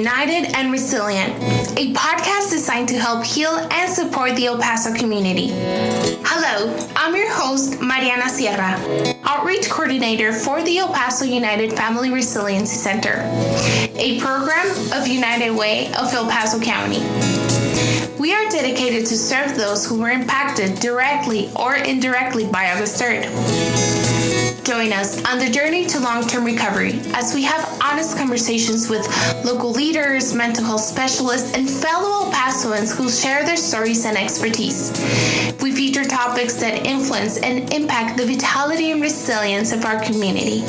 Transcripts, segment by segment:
United and Resilient, a podcast designed to help heal and support the El Paso community. Hello, I'm your host, Mariana Sierra, Outreach Coordinator for the El Paso United Family Resiliency Center, a program of United Way of El Paso County. We are dedicated to serve those who were impacted directly or indirectly by August 3rd. Join us on the journey to long-term recovery as we have honest conversations with local leaders, mental health specialists, and fellow El Pasoans who share their stories and expertise. We feature topics that influence and impact the vitality and resilience of our community.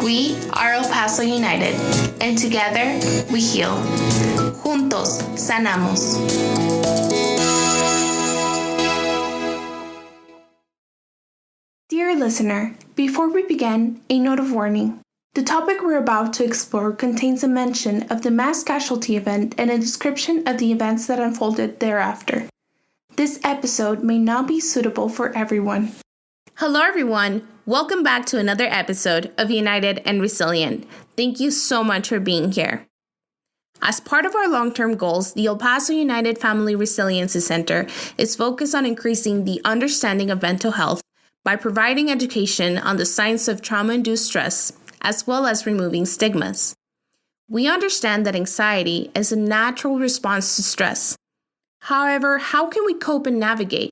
We are El Paso United, and together we heal. Juntos sanamos. Dear listener, before we begin, a note of warning. The topic we're about to explore contains a mention of the mass casualty event and a description of the events that unfolded thereafter. This episode may not be suitable for everyone. Hello everyone, welcome back to another episode of United and Resilient. Thank you so much for being here. As part of our long-term goals, the El Paso United Family Resiliency Center is focused on increasing the understanding of mental health by providing education on the science of trauma-induced stress, as well as removing stigmas. We understand that anxiety is a natural response to stress. However, how can we cope and navigate?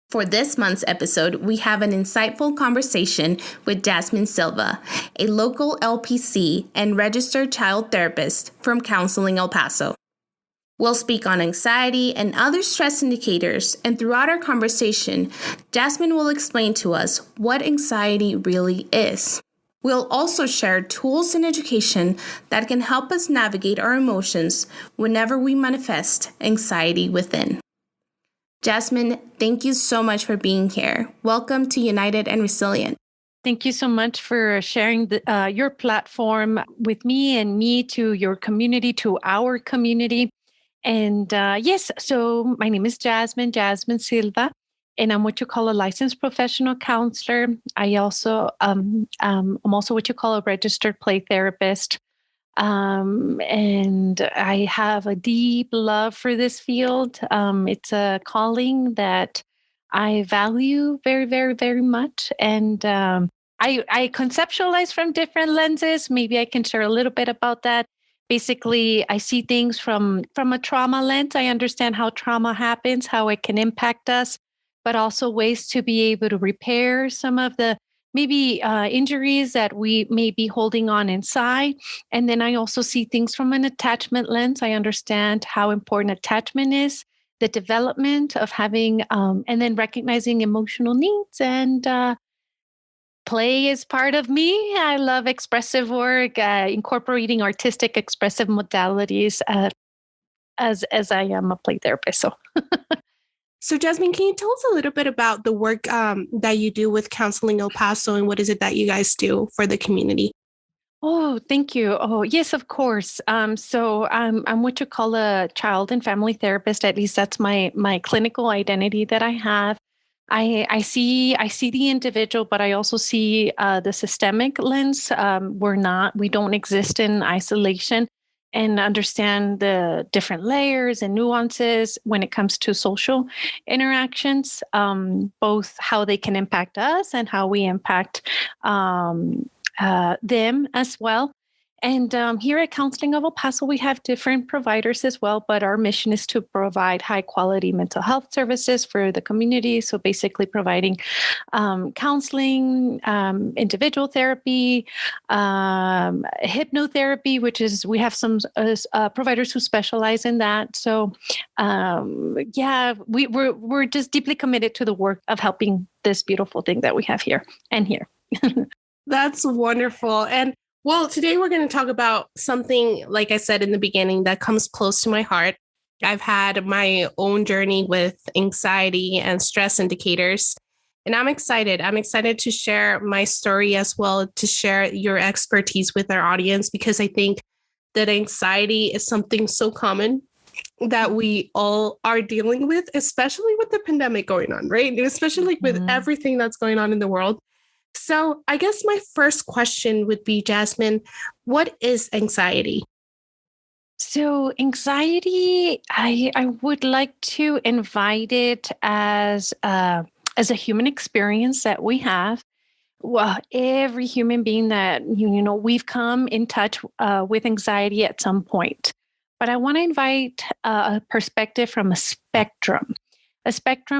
For this month's episode, we have an insightful conversation with Jazmine Silva, a local LPC and registered child therapist from Counseling El Paso. We'll speak on anxiety and other stress indicators, and throughout our conversation, Jazmine will explain to us what anxiety really is. We'll also share tools and education that can help us navigate our emotions whenever we manifest anxiety within. Jazmine, thank you so much for being here. Welcome to United and Resilient. Thank you so much for sharing your platform with me to your community, to our community. And yes, so my name is Jazmine Silva, and I'm what you call a licensed professional counselor. I also, I'm also what you call a registered play therapist. And I have a deep love for this field. It's a calling that I value very, very, very much. And I conceptualize from different lenses. Maybe I can share a little bit about that. Basically, I see things from a trauma lens. I understand how trauma happens, how it can impact us, but also ways to be able to repair some of the maybe injuries that we may be holding on inside. And then I also see things from an attachment lens. I understand how important attachment is, the development of having, and then recognizing emotional needs and play is part of me. I love expressive work, incorporating artistic expressive modalities as I am a play therapist. So Jazmine, can you tell us a little bit about the work that you do with Counseling El Paso and what is it that you guys do for the community? Oh, thank you. Oh, yes, of course. So I'm what you call a child and family therapist. At least that's my clinical identity that I have. I see the individual, but I also see the systemic lens. We don't exist in isolation, and understand the different layers and nuances when it comes to social interactions, both how they can impact us and how we impact them as well. And here at Counseling of El Paso, we have different providers as well, but our mission is to provide high quality mental health services for the community. So basically providing counseling, individual therapy, hypnotherapy, which is, we have some providers who specialize in that. So we're just deeply committed to the work of helping this beautiful thing that we have here and here. That's wonderful. And well, today we're going to talk about something, like I said in the beginning, that comes close to my heart. I've had my own journey with anxiety and stress indicators, and I'm excited. I'm excited to share my story as well, to share your expertise with our audience, because I think that anxiety is something so common that we all are dealing with, especially with the pandemic going on, right? Especially with everything that's going on in the world. So I guess my first question would be, Jazmine, what is anxiety? So anxiety, I would like to invite it as a human experience that we have. Well, every human being that we've come in touch with anxiety at some point. But I want to invite a perspective from a spectrum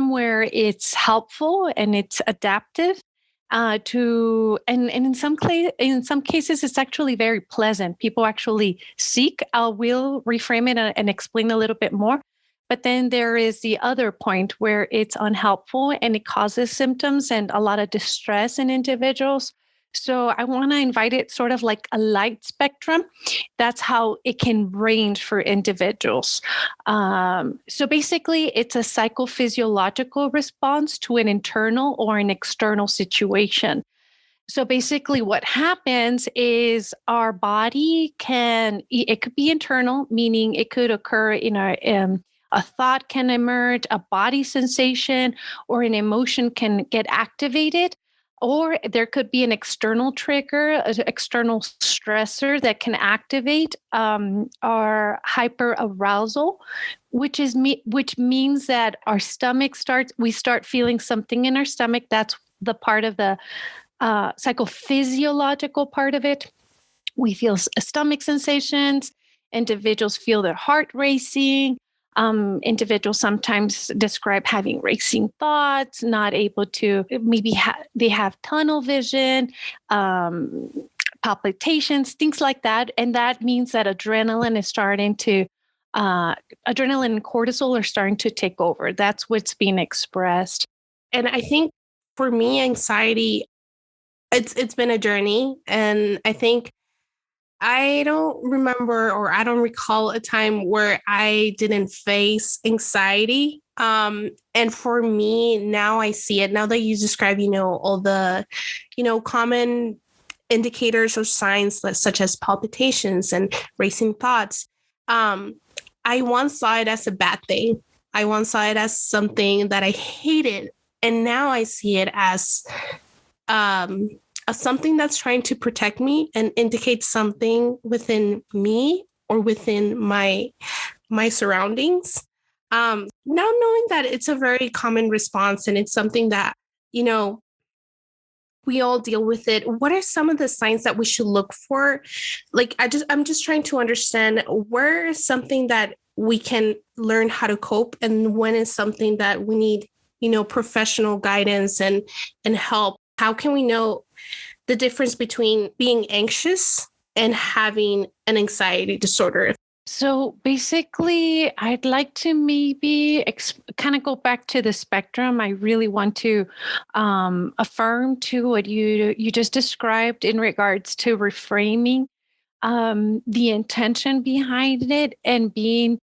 where it's helpful and it's adaptive, and in some cases it's actually very pleasant. People actually seek. I will reframe it and explain a little bit more. But then there is the other point where it's unhelpful and it causes symptoms and a lot of distress in individuals. So I want to invite it sort of like a light spectrum. That's how it can range for individuals. So basically, it's a psychophysiological response to an internal or an external situation. So basically, what happens is our body it could be internal, meaning it could occur in a thought can emerge, a body sensation, or an emotion can get activated. Or there could be an external trigger, an external stressor that can activate our hyperarousal, which means that our stomach we start feeling something in our stomach. That's the part of the psychophysiological part of it. We feel stomach sensations. Individuals feel their heart racing. Individuals sometimes describe having racing thoughts, not able to, maybe they have tunnel vision, palpitations, things like that. And that means that adrenaline and cortisol are starting to take over. That's what's being expressed. And I think for me, anxiety, it's been a journey. And I think I don't remember or I don't recall a time where I didn't face anxiety. And for me, now I see it. Now that you describe, all the, common indicators or signs such as palpitations and racing thoughts, I once saw it as a bad thing. I once saw it as something that I hated. And now I see it as something that's trying to protect me and indicate something within me or within my surroundings. Now knowing that it's a very common response and it's something that, we all deal with it. What are some of the signs that we should look for? Like, I'm just trying to understand where is something that we can learn how to cope and when is something that we need, professional guidance and help. How can we know the difference between being anxious and having an anxiety disorder? So basically, I'd like to maybe kind of go back to the spectrum. I really want to affirm to what you just described in regards to reframing the intention behind it and being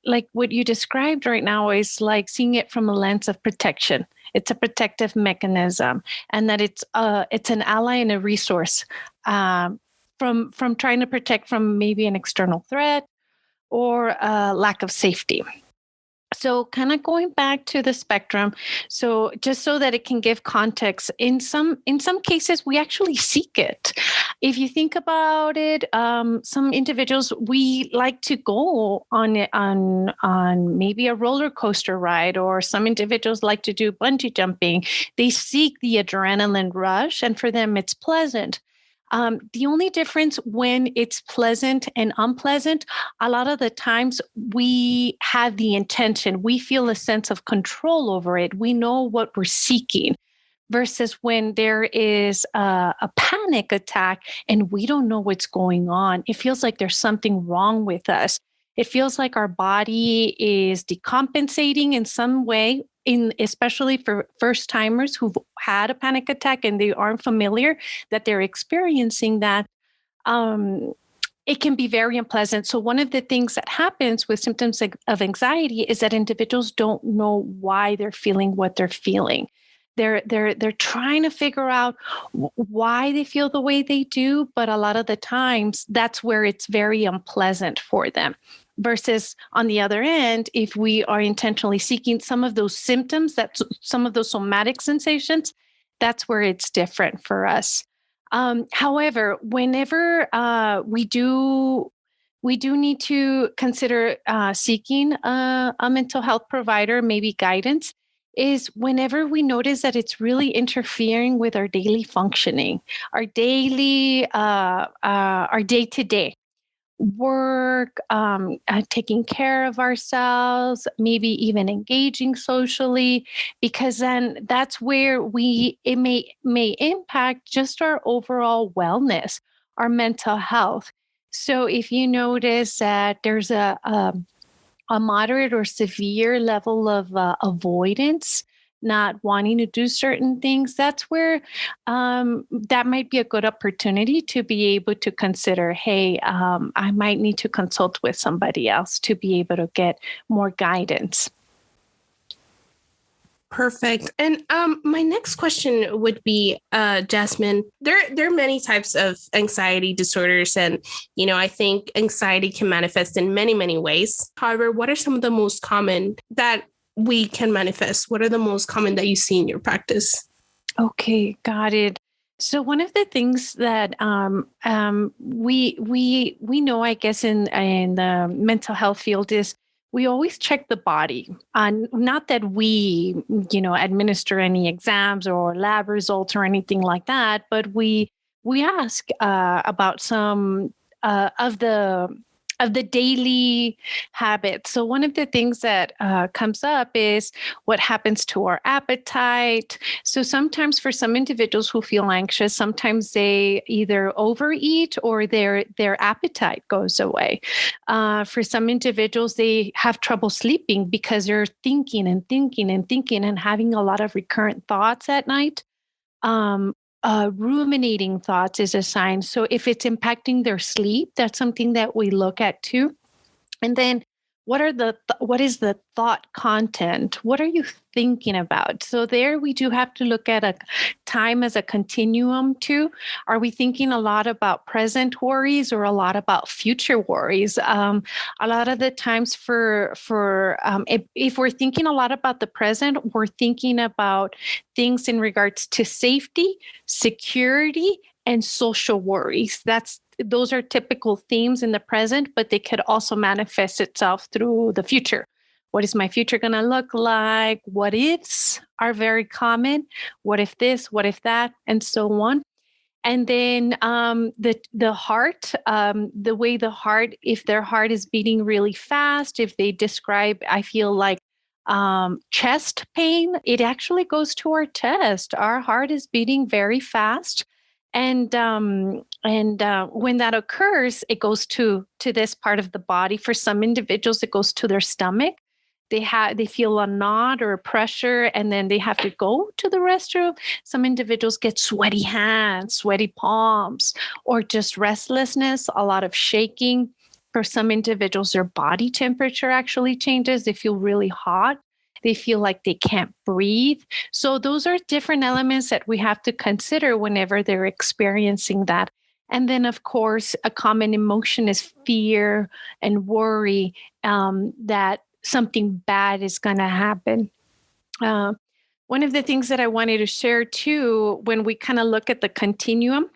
like what you described right now is like seeing it from a lens of protection. It's a protective mechanism, and that it's an ally and a resource. From trying to protect from maybe an external threat or a lack of safety. So kind of going back to the spectrum, so just so that it can give context, in some cases we actually seek it. If you think about it, some individuals, we like to go on maybe a roller coaster ride, or some individuals like to do bungee jumping. They seek the adrenaline rush, and for them it's pleasant. The only difference when it's pleasant and unpleasant, a lot of the times we have the intention, we feel a sense of control over it. We know what we're seeking versus when there is a panic attack and we don't know what's going on. It feels like there's something wrong with us. It feels like our body is decompensating in some way, especially for first timers who've had a panic attack and they aren't familiar that they're experiencing that. It can be very unpleasant. So one of the things that happens with symptoms of anxiety is that individuals don't know why they're feeling what they're feeling. They're trying to figure out why they feel the way they do, but a lot of the times that's where it's very unpleasant for them. Versus on the other end, if we are intentionally seeking some of those symptoms, some of those somatic sensations, that's where it's different for us. However, whenever we do we do need to consider seeking a mental health provider, maybe guidance, is whenever we notice that it's really interfering with our daily functioning, our day-to-day work, taking care of ourselves, maybe even engaging socially, because then that's where it may impact just our overall wellness, our mental health. So if you notice that there's a moderate or severe level of avoidance, not wanting to do certain things, that's where that might be a good opportunity to be able to consider, hey, I might need to consult with somebody else to be able to get more guidance. Perfect. And my next question would be, Jazmine, there are many types of anxiety disorders. And, I think anxiety can manifest in many, many ways. However, what are some of the most common that we can manifest? What are the most common that you see in your practice? Okay, got it. So one of the things that we know, I guess, in the mental health field is we always check the body. Not that we, administer any exams or lab results or anything like that, but we ask about some of the daily habits. So one of the things that comes up is what happens to our appetite. So sometimes for some individuals who feel anxious, sometimes they either overeat or their appetite goes away. For some individuals, they have trouble sleeping because they're thinking and thinking and thinking and having a lot of recurrent thoughts at night. Ruminating thoughts is a sign. So if it's impacting their sleep, that's something that we look at too. And then what is the thought content? What are you thinking about? So there we do have to look at a time as a continuum too. Are we thinking a lot about present worries or a lot about future worries? A lot of the times if we're thinking a lot about the present, we're thinking about things in regards to safety, security, and social worries. Those are typical themes in the present, but they could also manifest itself through the future. What is my future going to look like? What ifs are very common. What if this? What if that? And so on. And then the heart, the way the heart, if their heart is beating really fast, if they describe, I feel like chest pain, it actually goes to our chest. Our heart is beating very fast. And when that occurs, it goes to this part of the body. For some individuals, it goes to their stomach. They feel a knot or a pressure, and then they have to go to the restroom. Some individuals get sweaty hands, sweaty palms, or just restlessness, a lot of shaking. For some individuals, their body temperature actually changes. They feel really hot. They feel like they can't breathe. So those are different elements that we have to consider whenever they're experiencing that. And then, of course, a common emotion is fear and worry that something bad is going to happen. One of the things that I wanted to share too, when we kind of look at the continuum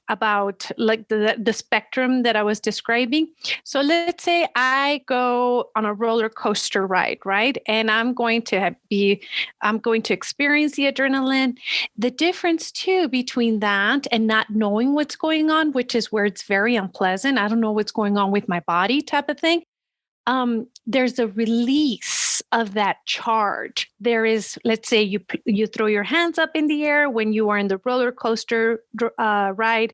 about like the spectrum that I was describing. So let's say I go on a roller coaster ride, right? And I'm going to experience the adrenaline. The difference too between that and not knowing what's going on, which is where it's very unpleasant. I don't know what's going on with my body type of thing. There's a release of that charge. There is, let's say you throw your hands up in the air when you are in the roller coaster ride.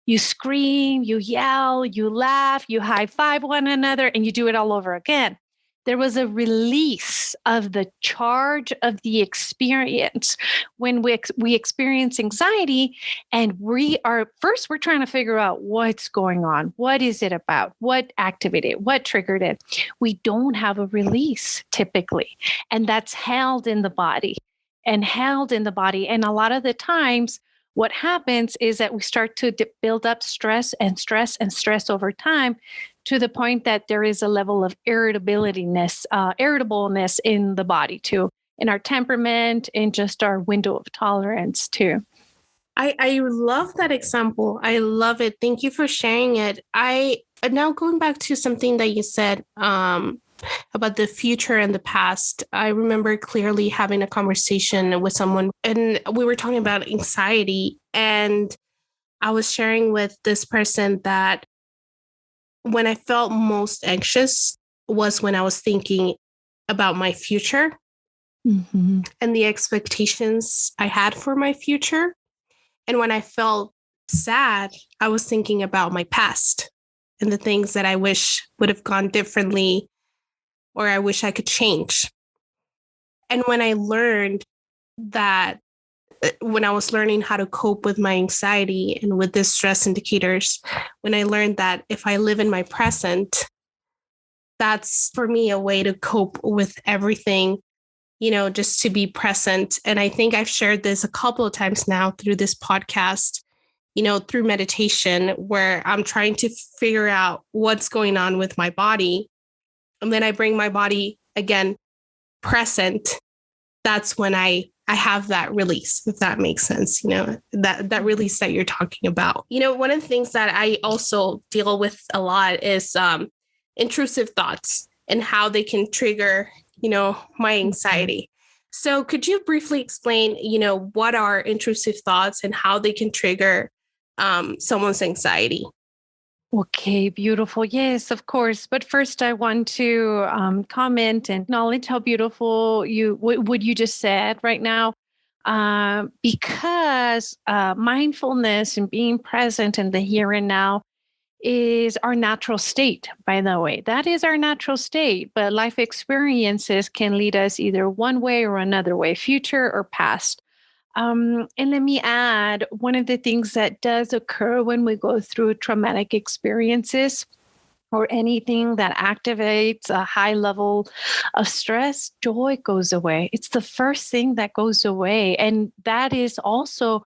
You scream, you yell, you laugh, you high five one another, and you do it all over again. There was a release of the charge of the experience. When we experience anxiety, and we're trying to figure out what's going on. What is it about? What activated it? What triggered it? We don't have a release typically. And that's held in the body. And a lot of the times, what happens is that we start to build up stress over time, to the point that there is a level of irritableness in the body too, in our temperament, in just our window of tolerance too. I love that example. I love it. Thank you for sharing it. I now going back to something that you said about the future and the past, I remember clearly having a conversation with someone, and we were talking about anxiety. And I was sharing with this person that when I felt most anxious was when I was thinking about my future and the expectations I had for my future. And when I felt sad, I was thinking about my past and the things that I wish would have gone differently or I wish I could change. And when I learned that, when I was learning how to cope with my anxiety and with the stress indicators, when I learned that if I live in my present, that's for me a way to cope with everything, just to be present. And I think I've shared this a couple of times now through this podcast, through meditation, where I'm trying to figure out what's going on with my body. And then I bring my body again present. That's when I have that release, if that makes sense, that release that you're talking about. One of the things that I also deal with a lot is intrusive thoughts and how they can trigger, my anxiety. So could you briefly explain, what are intrusive thoughts and how they can trigger someone's anxiety? Okay, beautiful. Yes, of course. But first, I want to comment and acknowledge how beautiful what you just said right now. Because mindfulness and being present in the here and now is our natural state, by the way. That is our natural state, but life experiences can lead us either one way or another way, future or past. And let me add, one of the things that does occur when we go through traumatic experiences or anything that activates a high level of stress, joy goes away. It's the first thing that goes away. And that is also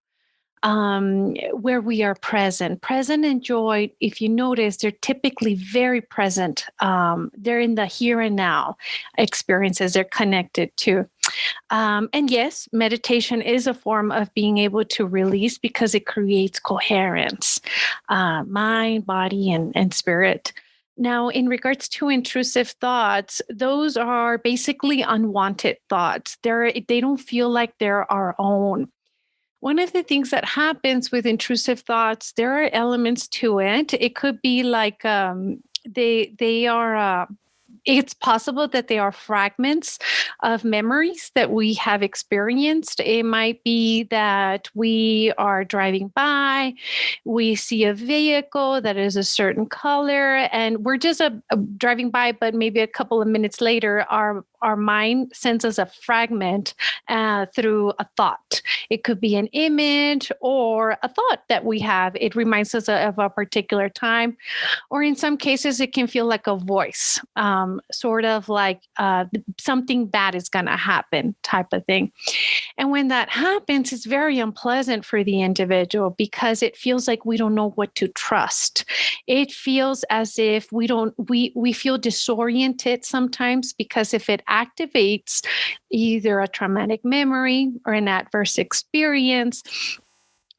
where we are present. Present and joy, if you notice, they're typically very present. They're in the here and now experiences they're connected to. And yes, meditation is a form of being able to release because it creates coherence, mind, body, and spirit. Now, in regards to intrusive thoughts, those are basically unwanted thoughts. They don't feel like they're our own. One of the things that happens with intrusive thoughts, there are elements to it. It could be like they are. It's possible that they are fragments of memories that we have experienced. It might be that we are driving by, we see a vehicle that is a certain color, and we're just driving by, but maybe a couple of minutes later, our mind sends us a fragment through a thought. It could be an image or a thought that we have. It reminds us of a particular time, or in some cases, it can feel like a voice. Sort of like something bad is going to happen type of thing. And when that happens, it's very unpleasant for the individual because it feels like we don't know what to trust. It feels as if we feel disoriented sometimes because if it activates either a traumatic memory or an adverse experience,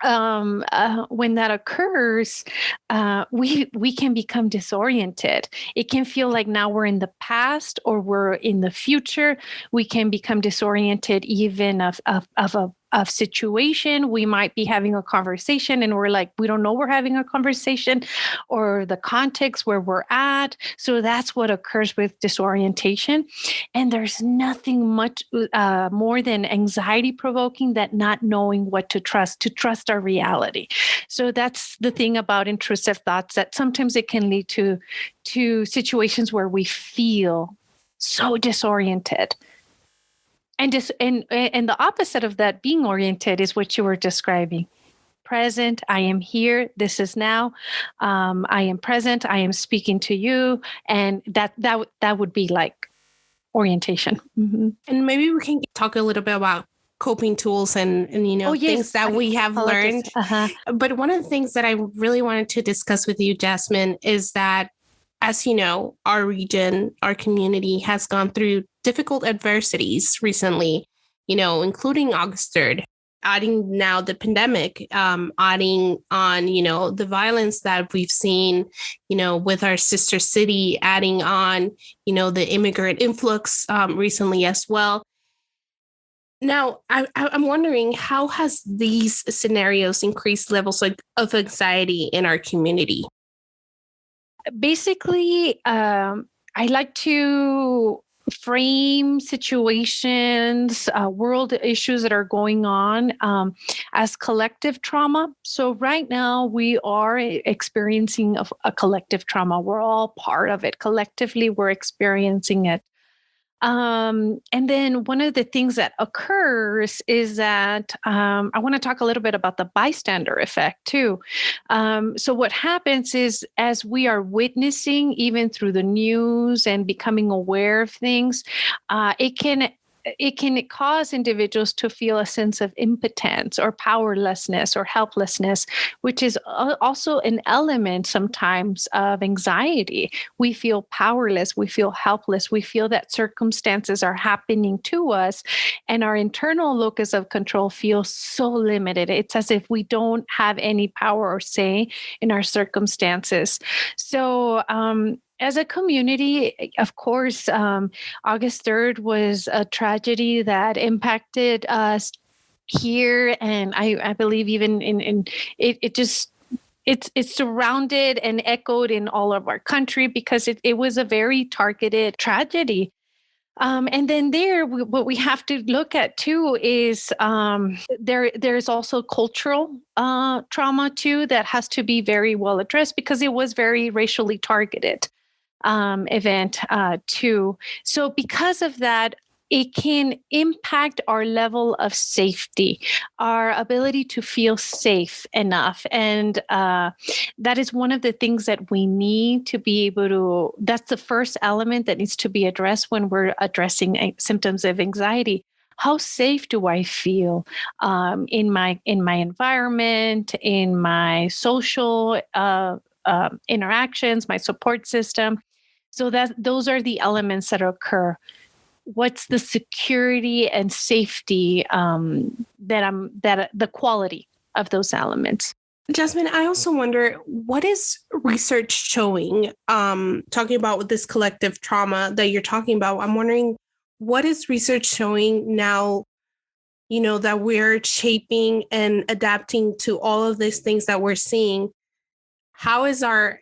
when that occurs, we can become disoriented. It can feel like now we're in the past or we're in the future. We can become disoriented even of situation. We might be having a conversation and we're like, we don't know we're having a conversation or the context where we're at. So that's what occurs with disorientation. And there's nothing much more than anxiety provoking that not knowing what to trust our reality. So that's the thing about intrusive thoughts, that sometimes it can lead to situations where we feel so disoriented. And the opposite of that, being oriented, is what you were describing. Present, I am here, this is now. I am present, I am speaking to you. And that would be like orientation. Mm-hmm. And maybe we can talk a little bit about coping tools and things that we have learned. Uh-huh. But one of the things that I really wanted to discuss with you, Jazmine, is that, as you know, our region, our community has gone through difficult adversities recently, including August 3rd. adding now the pandemic, adding on, the violence that we've seen, with our sister city, adding on, the immigrant influx recently as well. Now, I'm wondering, how has these scenarios increased levels of anxiety in our community? Basically, I like to frame situations, world issues that are going on as collective trauma. So right now we are experiencing a collective trauma. We're all part of it. Collectively, we're experiencing it. And then one of the things that occurs is that I want to talk a little bit about the bystander effect too. So what happens is, as we are witnessing, even through the news and becoming aware of things, it can cause individuals to feel a sense of impotence or powerlessness or helplessness, which is also an element sometimes of anxiety. We feel powerless, we feel helpless, we feel that circumstances are happening to us, and our internal locus of control feels so limited. It's as if we don't have any power or say in our circumstances. So, as a community, of course, August 3rd was a tragedy that impacted us here, and I believe even in it just it's surrounded and echoed in all of our country because it was a very targeted tragedy. And then what we have to look at too is there's also cultural trauma too that has to be very well addressed because it was very racially targeted event too. So because of that, it can impact our level of safety, our ability to feel safe enough. And that is one of the things that we need to be able to, that's the first element that needs to be addressed when we're addressing symptoms of anxiety. How safe do I feel in my environment, in my social interactions, my support system? So that those are the elements that occur. What's the security and safety that the quality of those elements? Jazmine, I also wonder, what is research showing, talking about with this collective trauma that you're talking about? I'm wondering, what is research showing now, that we're shaping and adapting to all of these things that we're seeing? How is our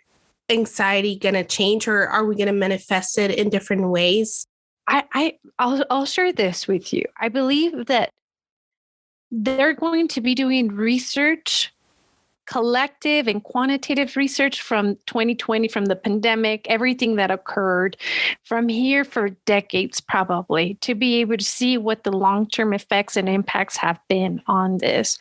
anxiety going to change, or are we going to manifest it in different ways? I'll share this with you. I believe that they're going to be doing research, collective and quantitative research from 2020, from the pandemic, everything that occurred from here for decades, probably, to be able to see what the long-term effects and impacts have been on this.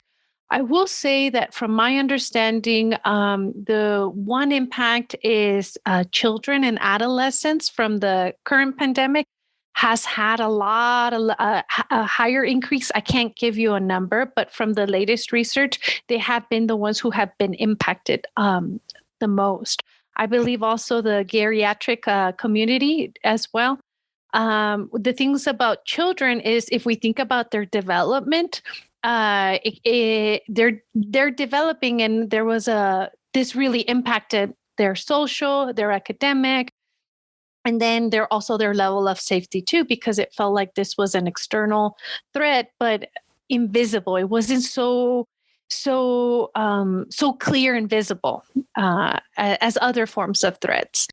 I will say that from my understanding, the one impact is children and adolescents from the current pandemic has had a higher increase. I can't give you a number, but from the latest research, they have been the ones who have been impacted the most. I believe also the geriatric community as well. The things about children is, if we think about their development, they're developing, and this really impacted their social, their academic, and then also their level of safety too, because it felt like this was an external threat, but invisible. It wasn't so clear and visible as other forms of threats.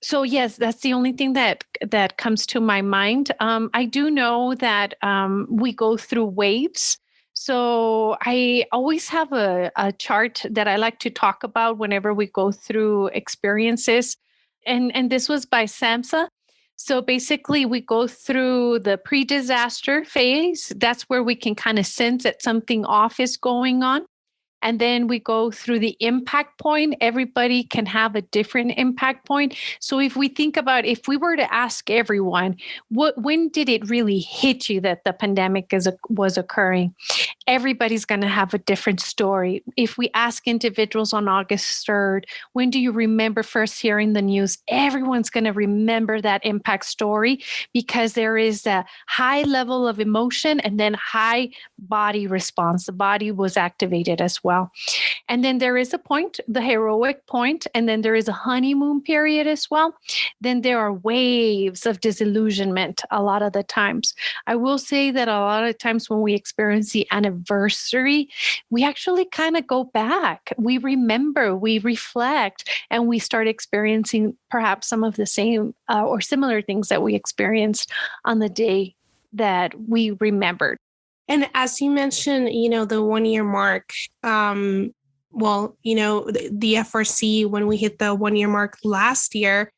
So yes, that's the only thing that comes to my mind. I do know that we go through waves. So I always have a chart that I like to talk about whenever we go through experiences. And this was by SAMHSA. So basically we go through the pre-disaster phase. That's where we can kind of sense that something off is going on. And then we go through the impact point. Everybody can have a different impact point. So if we think about, if we were to ask everyone, when did it really hit you that the pandemic was occurring? Everybody's going to have a different story. If we ask individuals on August 3rd, when do you remember first hearing the news? Everyone's going to remember that impact story, because there is a high level of emotion and then high body response. The body was activated as well. And then there is a point, the heroic point, and then there is a honeymoon period as well. Then there are waves of disillusionment a lot of the times. I will say that a lot of times when we experience the anniversary, we actually kind of go back. We remember, we reflect, and we start experiencing perhaps some of the same or similar things that we experienced on the day that we remembered. And as you mentioned, the 1 year mark, the FRC, when we hit the 1 year mark last year,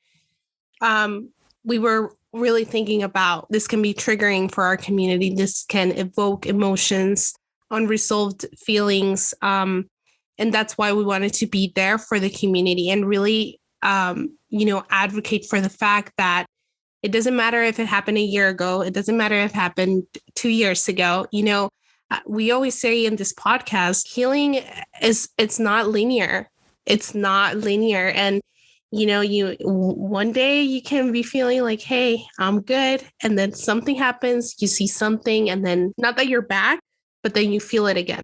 we were really thinking about this can be triggering for our community. This can evoke emotions, unresolved feelings. And that's why we wanted to be there for the community and really, advocate for the fact that it doesn't matter if it happened a year ago. It doesn't matter if it happened 2 years ago. We always say in this podcast, healing it's not linear. It's not linear. And, one day you can be feeling like, hey, I'm good. And then something happens, you see something, and then not that you're back, but then you feel it again.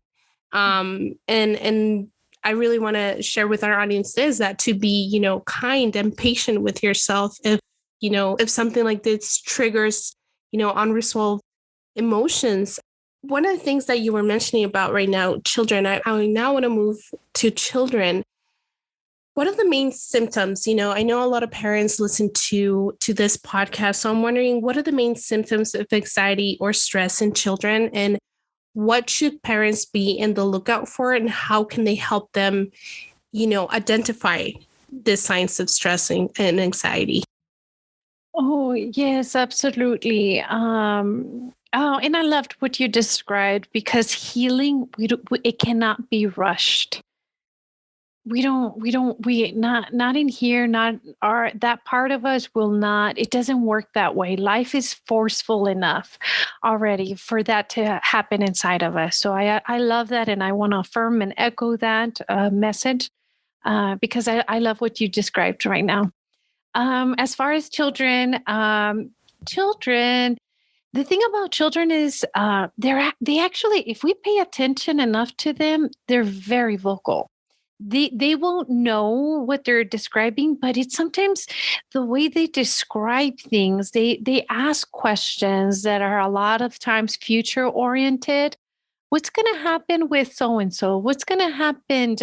And I really want to share with our audience is that to be, kind and patient with yourself if something like this triggers, unresolved emotions. One of the things that you were mentioning about right now, children, I now want to move to children. What are the main symptoms? I know a lot of parents listen to this podcast, so I'm wondering, what are the main symptoms of anxiety or stress in children, and what should parents be in the lookout for, and how can they help them, identify the signs of stress and anxiety? Oh, yes, absolutely. And I loved what you described, because healing, it cannot be rushed. Not in here, that part of us will not, it doesn't work that way. Life is forceful enough already for that to happen inside of us. So I love that. And I want to affirm and echo that message because I love what you described right now. As far as children, the thing about children is they actually, if we pay attention enough to them, they're very vocal. They won't know what they're describing, but it's sometimes the way they describe things. They ask questions that are a lot of times future oriented. What's going to happen with so-and-so? What's going to happen?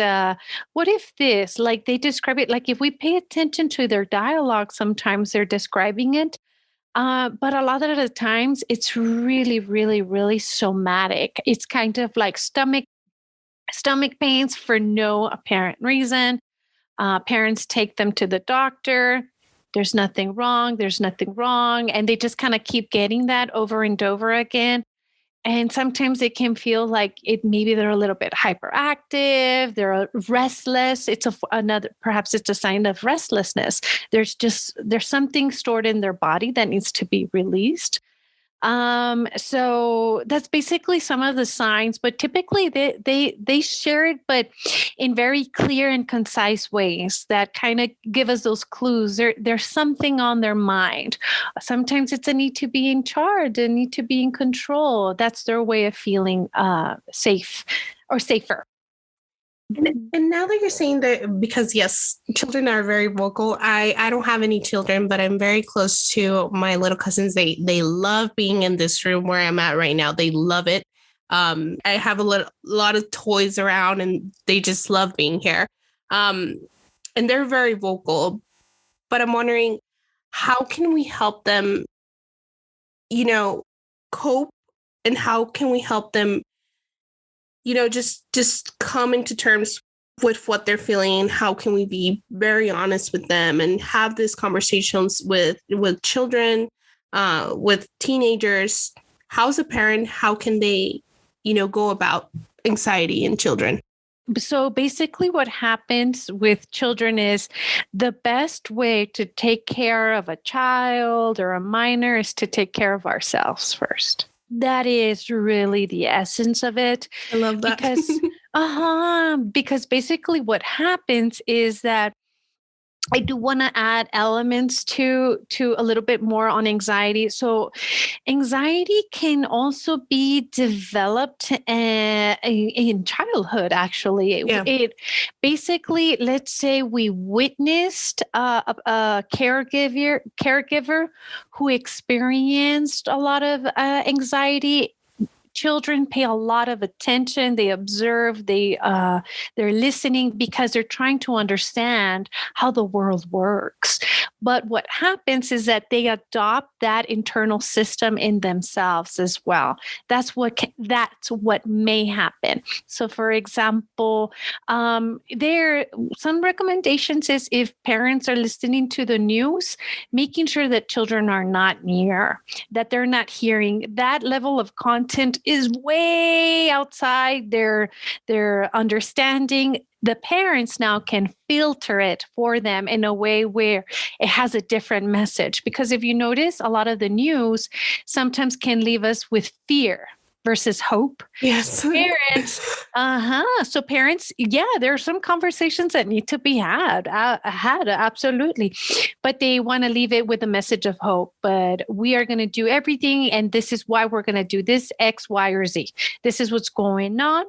What if this? Like they describe it, like if we pay attention to their dialogue, sometimes they're describing it. But a lot of the times it's really, really, really somatic. It's kind of like stomach pains for no apparent reason. Parents take them to the doctor. There's nothing wrong. There's nothing wrong. And they just kind of keep getting that over and over again. And sometimes it can feel like maybe they're a little bit hyperactive. They're restless. Perhaps it's a sign of restlessness. There's something stored in their body that needs to be released. So that's basically some of the signs, but typically they share it, but in very clear and concise ways that kind of give us those clues. There's something on their mind. Sometimes it's a need to be in charge, a need to be in control. That's their way of feeling safe or safer. And now that you're saying that, because yes, children are very vocal. I don't have any children, but I'm very close to my little cousins. They love being in this room where I'm at right now. They love it. I have a lot of toys around, and they just love being here. And they're very vocal. But I'm wondering, how can we help them, cope, and how can we help them, just come into terms with what they're feeling? How can we be very honest with them and have these conversations with children, with teenagers? How's a parent, how can they, go about anxiety in children? So basically what happens with children is the best way to take care of a child or a minor is to take care of ourselves first. That is really the essence of it. I love that. Because basically what happens is that I do want to add elements to a little bit more on anxiety. So anxiety can also be developed in childhood, actually. Yeah. It basically, let's say we witnessed a caregiver who experienced a lot of anxiety. Children pay a lot of attention. They observe. They're listening because they're trying to understand how the world works. But what happens is that they adopt that internal system in themselves as well. That's what may happen. So, for example, there some recommendations is if parents are listening to the news, making sure that children are not near, that they're not hearing that level of content is way outside their understanding. The parents now can filter it for them in a way where it has a different message. Because if you notice, a lot of the news sometimes can leave us with fear versus hope. Yes. Parents, So parents, there are some conversations that need to be had, absolutely. But they want to leave it with a message of hope. But we are going to do everything. And this is why we're going to do this X, Y, or Z. This is what's going on.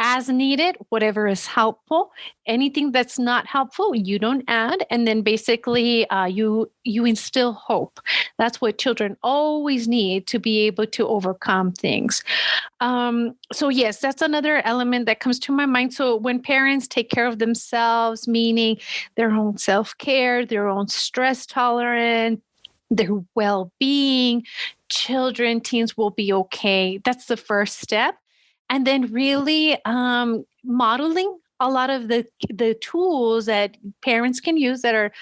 As needed, whatever is helpful. Anything that's not helpful, you don't add. And then basically you instill hope. That's what children always need to be able to overcome things. So yes, that's another element that comes to my mind. So when parents take care of themselves, meaning their own self-care, their own stress tolerance, their well-being, children, teens will be okay. That's the first step. And then really modeling a lot of the tools that parents can use that are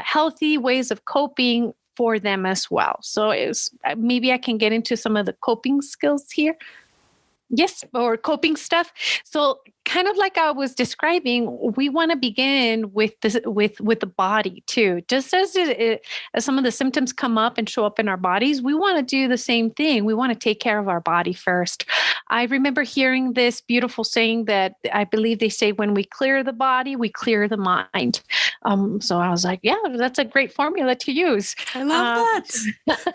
healthy ways of coping for them as well. So maybe I can get into some of the coping skills here. Yes, or coping stuff. So kind of like I was describing, we want to begin with the body too. Just as as some of the symptoms come up and show up in our bodies, we want to do the same thing. We want to take care of our body first. I remember hearing this beautiful saying that I believe they say, when we clear the body, we clear the mind. So I was like, yeah, that's a great formula to use. I love that.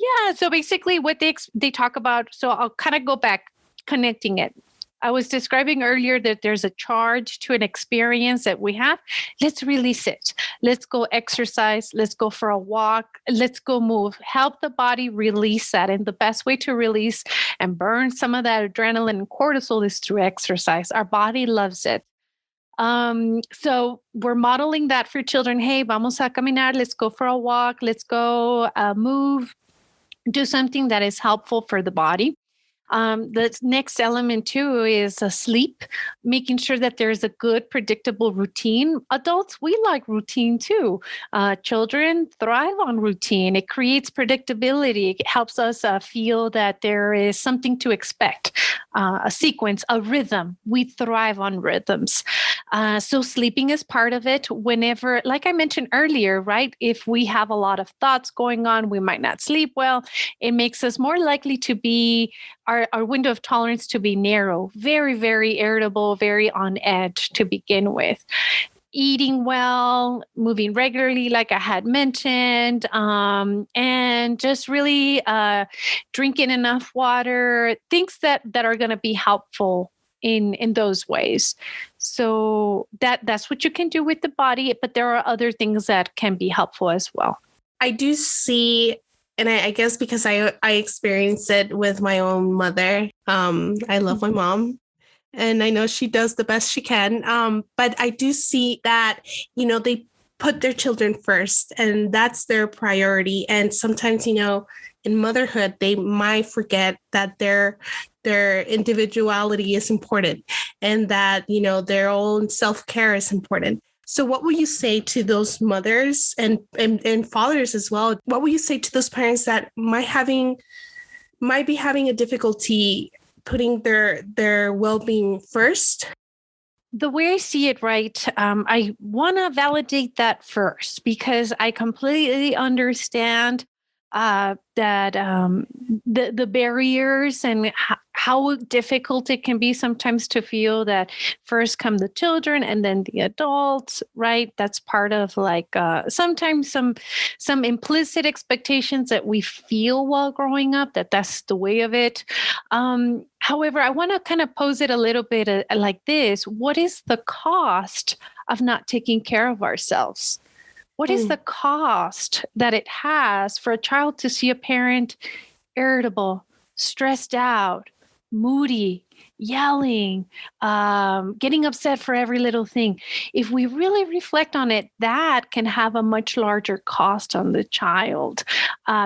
Yeah. So basically what they talk about, so I'll kind of go back, connecting it. I was describing earlier that there's a charge to an experience that we have. Let's release it. Let's go exercise. Let's go for a walk. Let's go move. Help the body release that. And the best way to release and burn some of that adrenaline and cortisol is through exercise. Our body loves it. So we're modeling that for children. Hey, vamos a caminar. Let's go for a walk. Let's go move. Do something that is helpful for the body. The next element too is sleep, making sure that there's a good, predictable routine. Adults, we like routine too. Children thrive on routine. It creates predictability. It helps us feel that there is something to expect, a sequence, a rhythm. We thrive on rhythms. So sleeping is part of it. Whenever, like I mentioned earlier, right? If we have a lot of thoughts going on, we might not sleep well. It makes us more likely to be our window of tolerance to be narrow, very, very irritable, very on edge to begin with. Eating well, moving regularly, like I had mentioned, and just really drinking enough water, things that are going to be helpful in those ways. So that's what you can do with the body, but there are other things that can be helpful as well. I do see, and I guess because I experienced it with my own mother. I love my mom, and I know she does the best she can. But I do see that, they put their children first, and that's their priority. And sometimes, in motherhood, they might forget that their individuality is important, and that, their own self-care is important. So what will you say to those mothers and fathers as well? What will you say to those parents that might be having a difficulty putting their well-being first? The way I see it, right, I want to validate that first because I completely understand that the barriers and how difficult it can be sometimes to feel that first come the children and then the adults, right? That's part of like sometimes some implicit expectations that we feel while growing up, that's the way of it. However, I want to kind of pose it a little bit like this. What is the cost of not taking care of ourselves? What is the cost that it has for a child to see a parent irritable, stressed out, moody, yelling, getting upset for every little thing? If we really reflect on it, that can have a much larger cost on the child,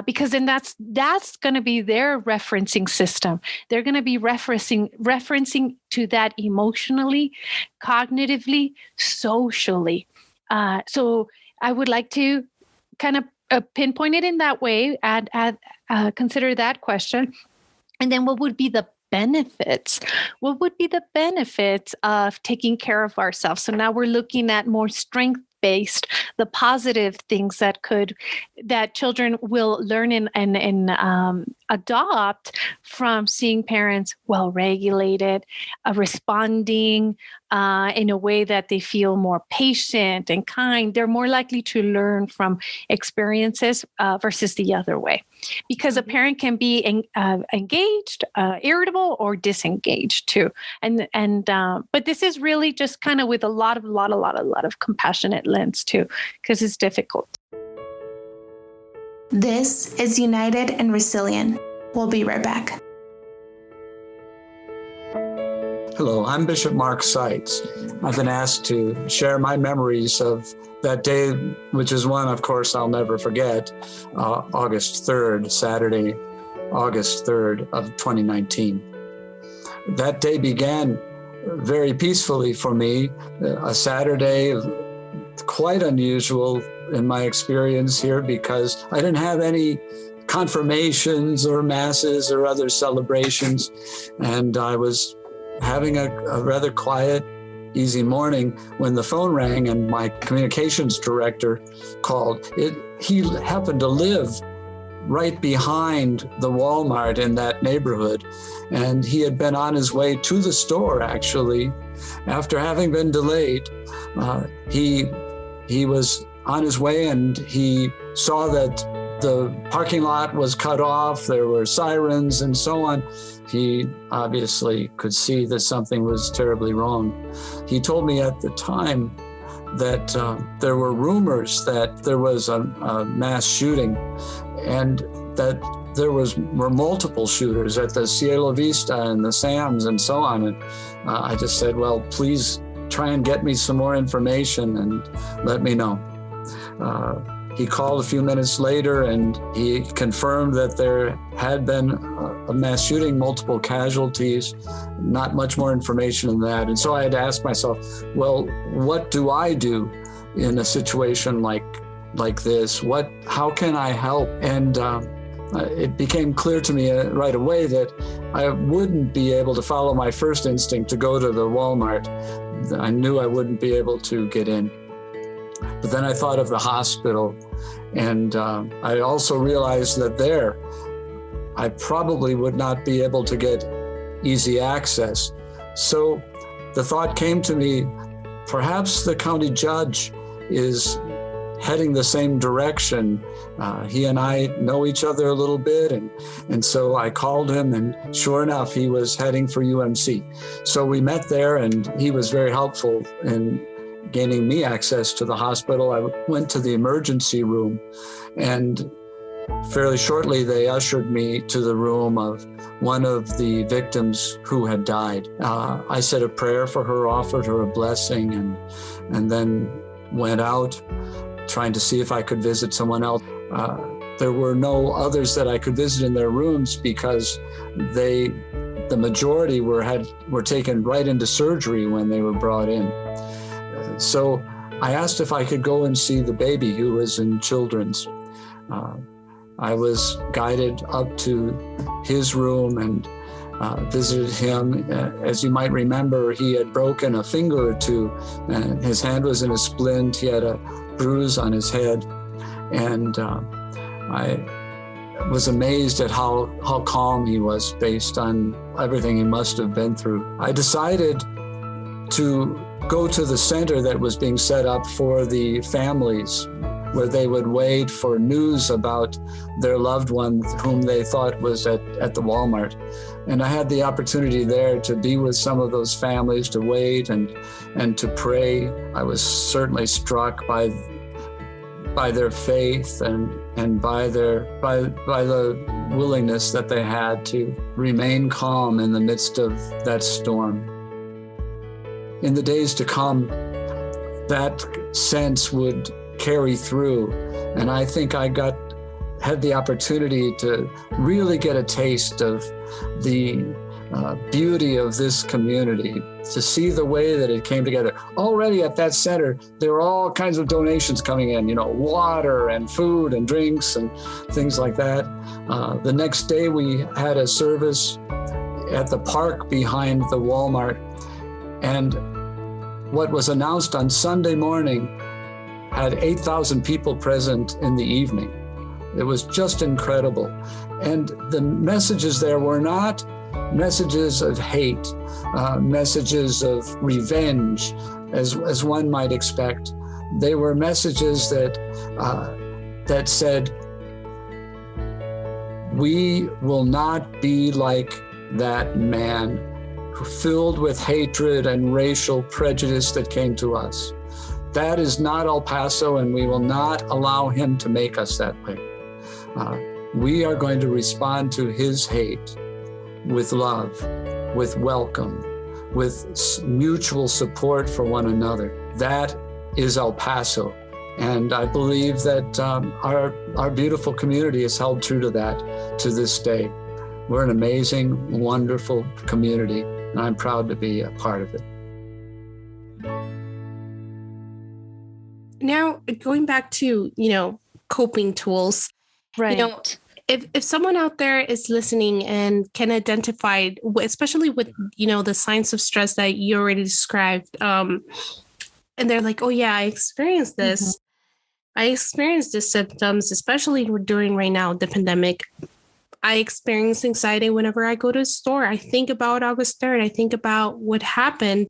because then that's going to be their referencing system. They're going to be referencing to that emotionally, cognitively, socially. So I would like to kind of pinpoint it in that way, consider that question. And then what would be the benefits? What would be the benefits of taking care of ourselves? So now we're looking at more strength-based, the positive things that children will learn and adopt from seeing parents well-regulated, responding in a way that they feel more patient and kind. They're more likely to learn from experiences versus the other way. Because a parent can be engaged, irritable, or disengaged too, but this is really just kind of with a lot of compassionate lens too, because it's difficult. This is United and Resilient. We'll be right back. Hello, I'm Bishop Mark Seitz. I've been asked to share my memories of that day, which is one, of course, I'll never forget, August 3rd, Saturday, August 3rd of 2019. That day began very peacefully for me, a Saturday, quite unusual in my experience here because I didn't have any confirmations or masses or other celebrations, and I was having a rather quiet, easy morning when the phone rang and my communications director called. He happened to live right behind the Walmart in that neighborhood, and he had been on his way to the store actually. After having been delayed, he was on his way and he saw that the parking lot was cut off, there were sirens and so on. He obviously could see that something was terribly wrong. He told me at the time that there were rumors that there was a mass shooting and that there were multiple shooters at the Cielo Vista and the Sam's and so on. And I just said, well, please try and get me some more information and let me know. He called a few minutes later and he confirmed that there had been a mass shooting, multiple casualties, not much more information than that. And so I had to ask myself, well, what do I do in a situation like this? How can I help? And it became clear to me right away that I wouldn't be able to follow my first instinct to go to the Walmart. I knew I wouldn't be able to get in. But then I thought of the hospital, and I also realized that there, I probably would not be able to get easy access. So the thought came to me, perhaps the county judge is heading the same direction. He and I know each other a little bit, and so I called him, and sure enough, he was heading for UMC. So we met there, and he was very helpful in gaining me access to the hospital. I went to the emergency room, and fairly shortly they ushered me to the room of one of the victims who had died. I said a prayer for her, offered her a blessing, and then went out trying to see if I could visit someone else. There were no others that I could visit in their rooms because the majority were taken right into surgery when they were brought in. So I asked if I could go and see the baby who was in children's. I was guided up to his room, visited him. As you might remember, he had broken a finger or two, and his hand was in a splint. He had a bruise on his head. And I was amazed at how calm he was based on everything he must have been through. I decided to go to the center that was being set up for the families, where they would wait for news about their loved one whom they thought was at the Walmart. And I had the opportunity there to be with some of those families, to wait and to pray. I was certainly struck by their faith and by the willingness that they had to remain calm in the midst of that storm. In the days to come, that sense would carry through. And I think I had the opportunity to really get a taste of the beauty of this community, to see the way that it came together. Already at that center, there were all kinds of donations coming in, water and food and drinks and things like that. The next day we had a service at the park behind the Walmart, and what was announced on Sunday morning had 8,000 people present in the evening. It was just incredible. And the messages there were not messages of hate, messages of revenge, as one might expect. They were messages that said, we will not be like that man who filled with hatred and racial prejudice that came to us. That is not El Paso, and we will not allow him to make us that way. We are going to respond to his hate with love, with welcome, with mutual support for one another. That is El Paso. And I believe that our beautiful community has held true to that to this day. We're an amazing, wonderful community, and I'm proud to be a part of it. Now, going back to, coping tools, right. If someone out there is listening and can identify, especially with, the signs of stress that you already described, and they're like, oh yeah, I experienced this. Mm-hmm. I experienced these symptoms, especially during right now, the pandemic. I experience anxiety whenever I go to a store. I think about August 3rd. I think about what happened.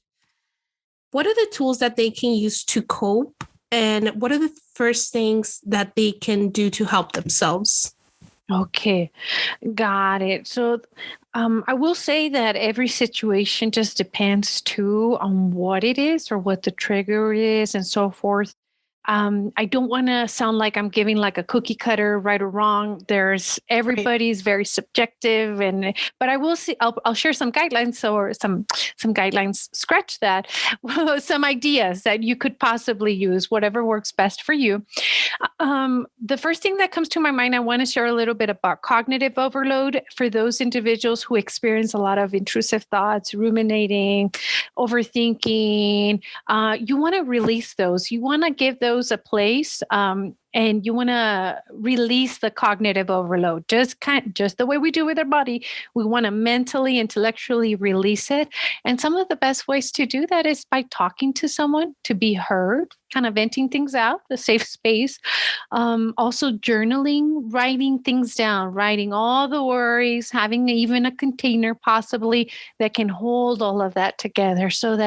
What are the tools that they can use to cope? And what are the first things that they can do to help themselves? Okay, got it. So I will say that every situation just depends too on what it is or what the trigger is and so forth. I don't want to sound like I'm giving like a cookie cutter, right or wrong. Everybody's very subjective, but I will see. I'll share some guidelines or some guidelines. Scratch that. Some ideas that you could possibly use, whatever works best for you. The first thing that comes to my mind, I want to share a little bit about cognitive overload for those individuals who experience a lot of intrusive thoughts, ruminating, overthinking. You want to release those. You want to give those a place, and you want to release the cognitive overload. Just the way we do with our body, we want to mentally, intellectually release it. And some of the best ways to do that is by talking to someone, to be heard, kind of venting things out, a safe space. Also journaling, writing things down, writing all the worries, having even a container possibly that can hold all of that together so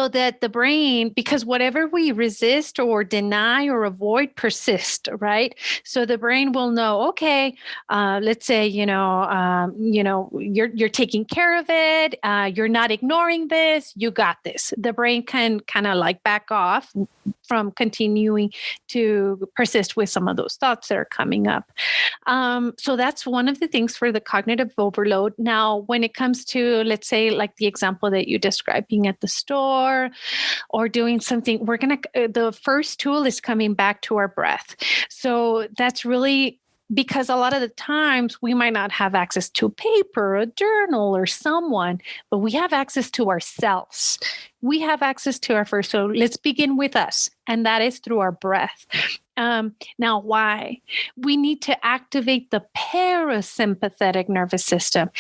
that the brain, because whatever we resist or deny or avoid persists, right? So the brain will know, okay, let's say, you're taking care of it. You're not ignoring this. You got this. The brain can kind of like back off from continuing to persist with some of those thoughts that are coming up. So that's one of the things for the cognitive overload. Now, when it comes to, let's say, like the example that you described, being at the store or doing something, the first tool is coming back to our breath. So that's really because a lot of the times we might not have access to paper, a journal, or someone, but we have access to ourselves. We have access to our first. So let's begin with us. And that is through our breath. Now, why? We need to activate the parasympathetic nervous system.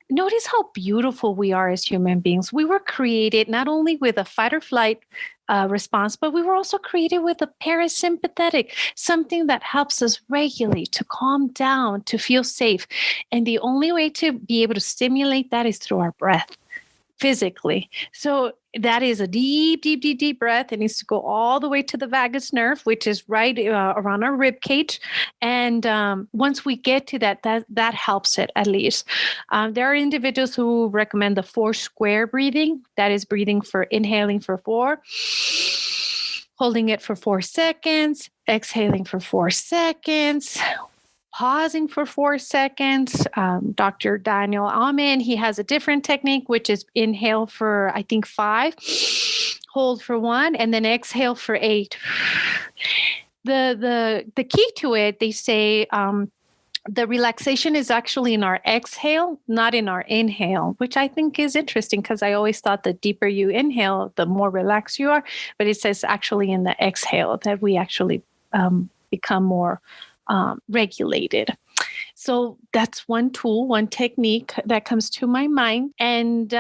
Notice how beautiful we are as human beings. We were created not only with a fight or flight response, but we were also created with a parasympathetic, something that helps us regulate, to calm down, to feel safe. And the only way to be able to stimulate that is through our breath. Physically. So that is a deep, deep, deep, deep breath. It needs to go all the way to the vagus nerve, which is right around our rib cage. And once we get to that helps it at least. There are individuals who recommend the 4 square breathing. That is breathing for inhaling for 4, holding it for 4 seconds, exhaling for 4 seconds, pausing for 4 seconds. Dr. Daniel Amen, he has a different technique, which is inhale for, I think, 5, hold for 1, and then exhale for 8. The key to it, they say, the relaxation is actually in our exhale, not in our inhale, which I think is interesting because I always thought the deeper you inhale, the more relaxed you are. But it says actually in the exhale that we actually become more regulated. So that's one tool, one technique that comes to my mind. And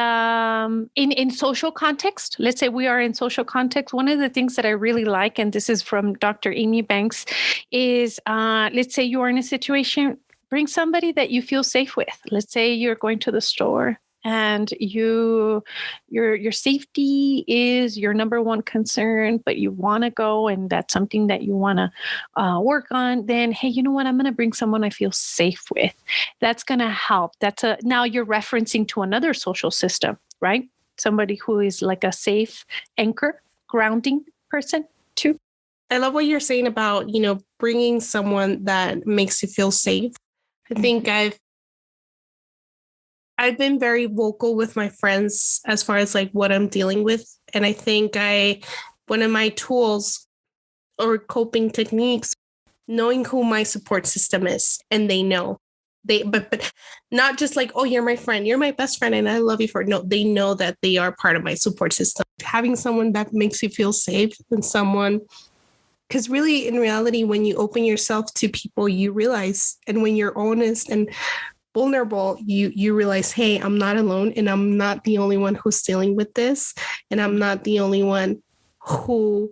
in social context, let's say we are in social context, one of the things that I really like, and this is from Dr. Amy Banks, is let's say you are in a situation, bring somebody that you feel safe with. Let's say you're going to the store and your safety is your number one concern, but you want to go and that's something that you want to work on, then, hey, you know what? I'm going to bring someone I feel safe with. That's going to help. Now you're referencing to another social system, right? Somebody who is like a safe anchor, grounding person too. I love what you're saying about, bringing someone that makes you feel safe. I think I've been very vocal with my friends as far as like what I'm dealing with. And I think one of my tools or coping techniques, knowing who my support system is, and they know. But not just like, oh, you're my friend, you're my best friend, and I love you for it. No, they know that they are part of my support system. Having someone that makes you feel safe and someone, because really in reality, when you open yourself to people, you realize, and when you're honest and vulnerable, you realize, hey, I'm not alone, and I'm not the only one who's dealing with this, and I'm not the only one who's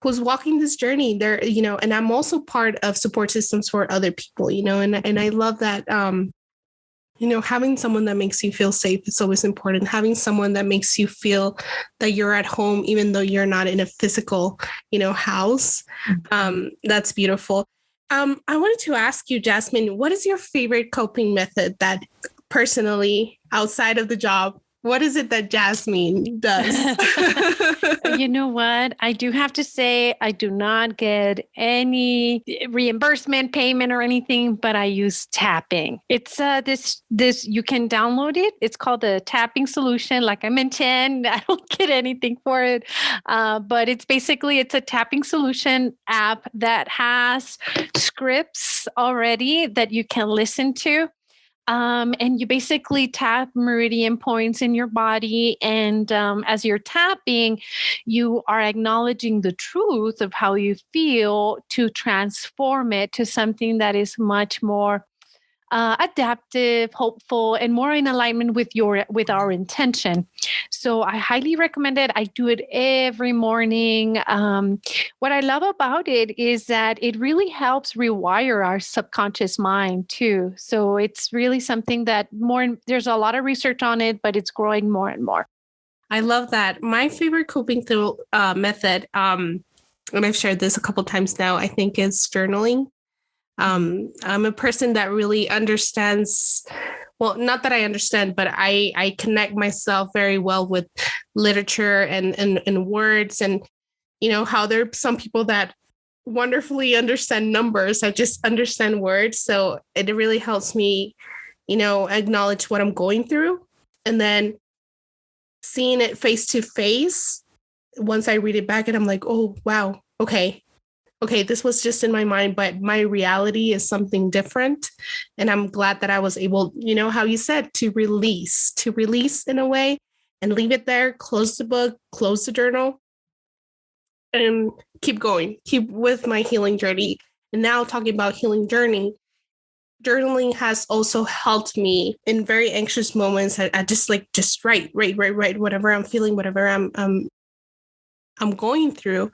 walking this journey there, and I'm also part of support systems for other people, and I love that, having someone that makes you feel safe is always important. Having someone that makes you feel that you're at home, even though you're not in a physical, house, that's beautiful. I wanted to ask you, Jazmine, what is your favorite coping method that personally, outside of the job, what is it that Jazmine does? You know what? I do have to say, I do not get any reimbursement payment or anything, but I use tapping. It's this you can download it. It's called the tapping solution. Like I mentioned, I don't get anything for it. But it's a tapping solution app that has scripts already that you can listen to. And you basically tap meridian points in your body. And as you're tapping, you are acknowledging the truth of how you feel to transform it to something that is much more adaptive, hopeful, and more in alignment with our intention. So I highly recommend it. I do it every morning. What I love about it is that it really helps rewire our subconscious mind too. So it's really something that there's a lot of research on it, but it's growing more and more. I love that. My favorite coping method, and I've shared this a couple times now, I think is journaling. I'm a person that really understands, well, not that I understand, but I connect myself very well with literature and words, and, how there are some people that wonderfully understand numbers. I just understand words. So it really helps me, acknowledge what I'm going through, and then seeing it face to face. Once I read it back and I'm like, oh, wow. Okay, this was just in my mind, but my reality is something different. And I'm glad that I was able, how you said, to release in a way and leave it there, close the book, close the journal, and keep going, keep with my healing journey. And now talking about healing journey, journaling has also helped me in very anxious moments. I just write, whatever I'm feeling, whatever I'm going through.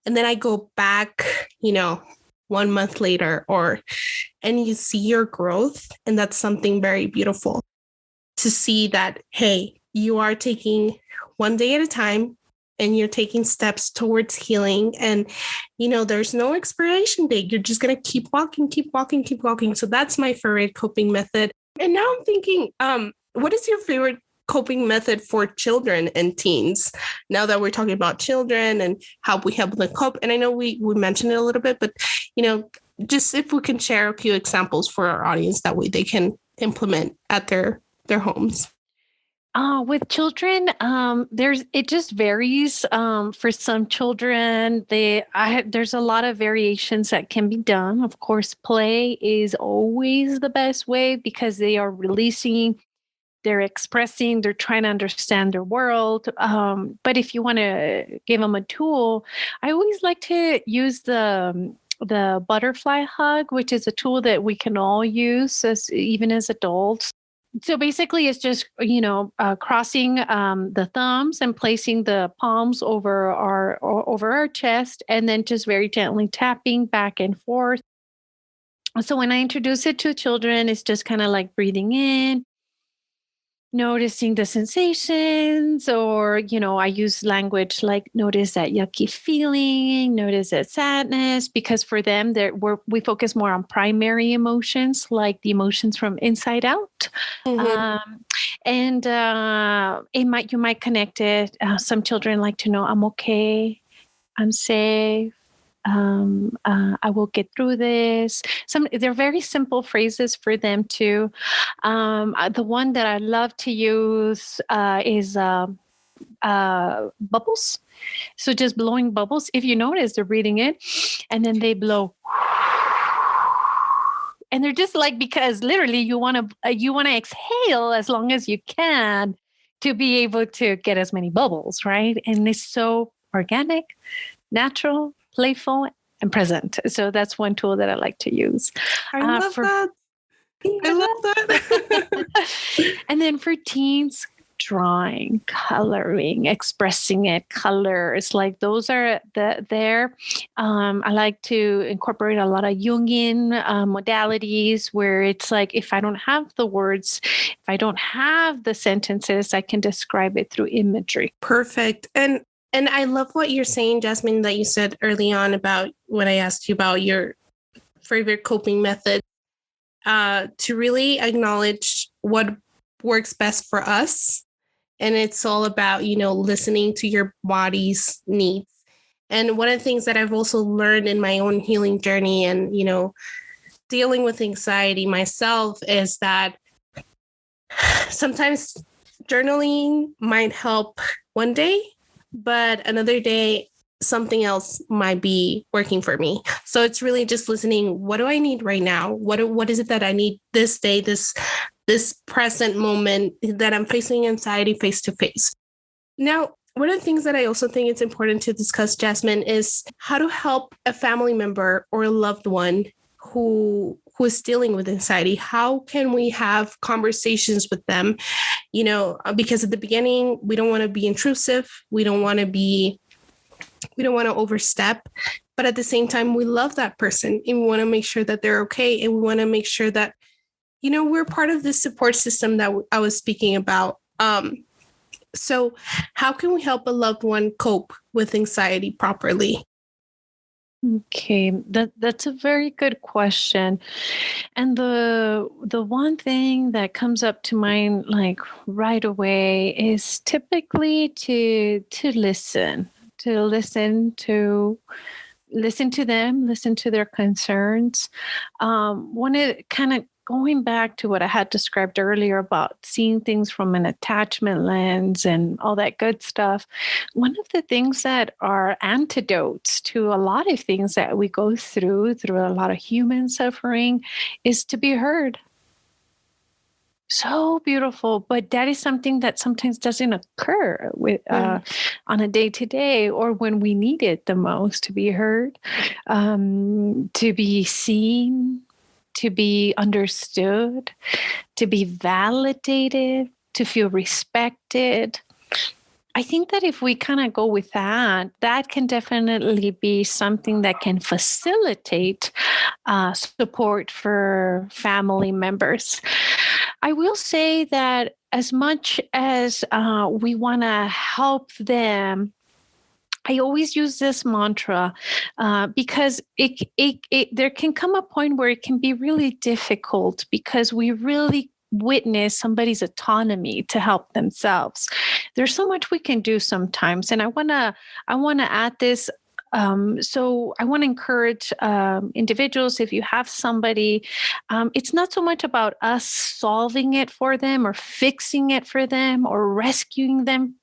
And then I go back, 1 month later and you see your growth. And that's something very beautiful to see that, hey, you are taking one day at a time and you're taking steps towards healing. And, there's no expiration date. You're just going to keep walking, keep walking, keep walking. So that's my favorite coping method. And now I'm thinking, what is your favorite coping method for children and teens? Now that we're talking about children and how we help them cope. And I know we mentioned it a little bit, but, just if we can share a few examples for our audience, that way they can implement at their homes. With children, it just varies. For some children, there's a lot of variations that can be done. Of course, play is always the best way because they are releasing, they're expressing, they're trying to understand their world. But if you want to give them a tool, I always like to use the butterfly hug, which is a tool that we can all use even as adults. So basically, it's just, crossing the thumbs and placing the palms over our chest, and then just very gently tapping back and forth. So when I introduce it to children, it's just kind of like breathing in, noticing the sensations, or, I use language like notice that yucky feeling, notice that sadness, because for them, we focus more on primary emotions, like the emotions from inside out. Mm-hmm. You might connect it. Some children like to know I'm okay, I'm safe. I will get through this. They're very simple phrases for them too. The one that I love to use is bubbles. So just blowing bubbles. If you notice, they're breathing in, and then they blow. And they're just like, because literally you want to exhale as long as you can to be able to get as many bubbles, right? And it's so organic, natural, playful, and present. So that's one tool that I like to use. I love that. And then for teens, drawing, coloring, expressing it, colors, like those are there. I like to incorporate a lot of Jungian modalities where it's like, if I don't have the words, if I don't have the sentences, I can describe it through imagery. Perfect. And I love what you're saying, Jazmine, that you said early on about when I asked you about your favorite coping method, to really acknowledge what works best for us. And it's all about, listening to your body's needs. And one of the things that I've also learned in my own healing journey and, dealing with anxiety myself is that sometimes journaling might help one day, but another day, something else might be working for me. So it's really just listening. What do I need right now? What is it that I need this day, this present moment that I'm facing anxiety face to face? Now, one of the things that I also think it's important to discuss, Jazmine, is how to help a family member or a loved one who is dealing with anxiety. How can we have conversations with them? Because at the beginning, we don't want to be intrusive. We don't want to overstep. But at the same time, we love that person and we want to make sure that they're okay. And we want to make sure that, we're part of this support system that I was speaking about. So how can we help a loved one cope with anxiety properly? Okay, that's a very good question. And the one thing that comes up to mind like right away is typically to listen to them, listen to their concerns. One of kind of going back to what I had described earlier about seeing things from an attachment lens and all that good stuff, one of the things that are antidotes to a lot of things that we go through a lot of human suffering, is to be heard. So beautiful, but that is something that sometimes doesn't occur with on a day to day, or when we need it the most, to be heard, to be seen, to be understood, to be validated, to feel respected. I think that if we kind of go with that, that can definitely be something that can facilitate support for family members. I will say that as much as we want to help them, I always use this mantra because there can come a point where it can be really difficult because we really witness somebody's autonomy to help themselves. There's so much we can do sometimes, and I wanna add this. So I want to encourage individuals, if you have somebody, it's not so much about us solving it for them or fixing it for them or rescuing them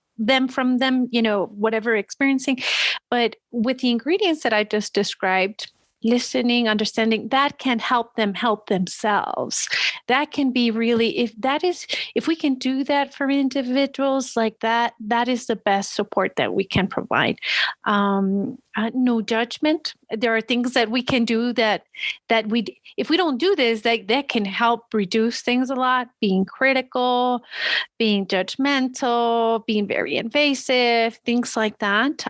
from them, whatever experiencing, but with the ingredients that I just described, listening, understanding, that can help them help themselves. That can be really, if we can do that for individuals like that, that is the best support that we can provide. No judgment. There are things that we can do that if we don't do this, that can help reduce things a lot. Being critical, being judgmental, being very invasive, things like that.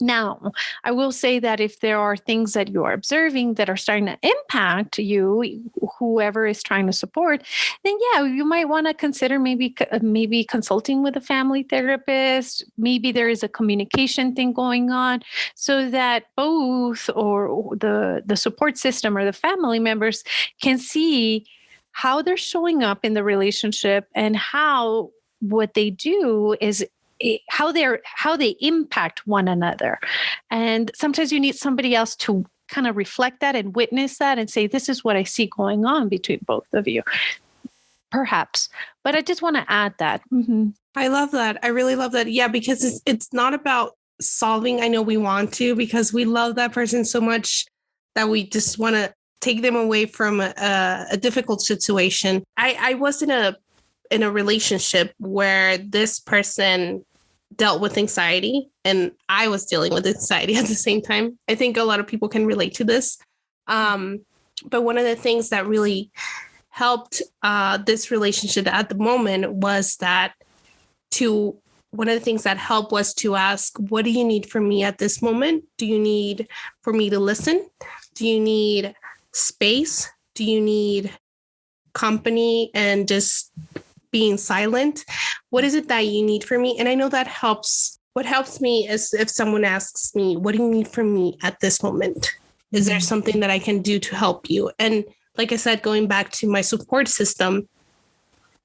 Now, I will say that if there are things that you are observing that are starting to impact you, whoever is trying to support, then yeah, you might want to consider maybe consulting with a family therapist. Maybe there is a communication thing going on, so that both or the support system or the family members can see how they're showing up in the relationship and how what they do is how they impact one another. And sometimes you need somebody else to kind of reflect that and witness that and say, this is what I see going on between both of you, perhaps. But I just want to add that. Mm-hmm. I love that. I really love that. Yeah, because it's not about solving. I know we want to, because we love that person so much that we just want to take them away from a difficult situation. I was in a relationship where this person dealt with anxiety and I was dealing with anxiety at the same time. I think a lot of people can relate to this. But one of the things that really helped this relationship at the moment was one of the things that helped was to ask, what do you need from me at this moment? Do you need for me to listen? Do you need space? Do you need company and just being silent? What is it that you need from me? And I know that helps. What helps me is if someone asks me, what do you need from me at this moment? Is there something that I can do to help you? And like I said, going back to my support system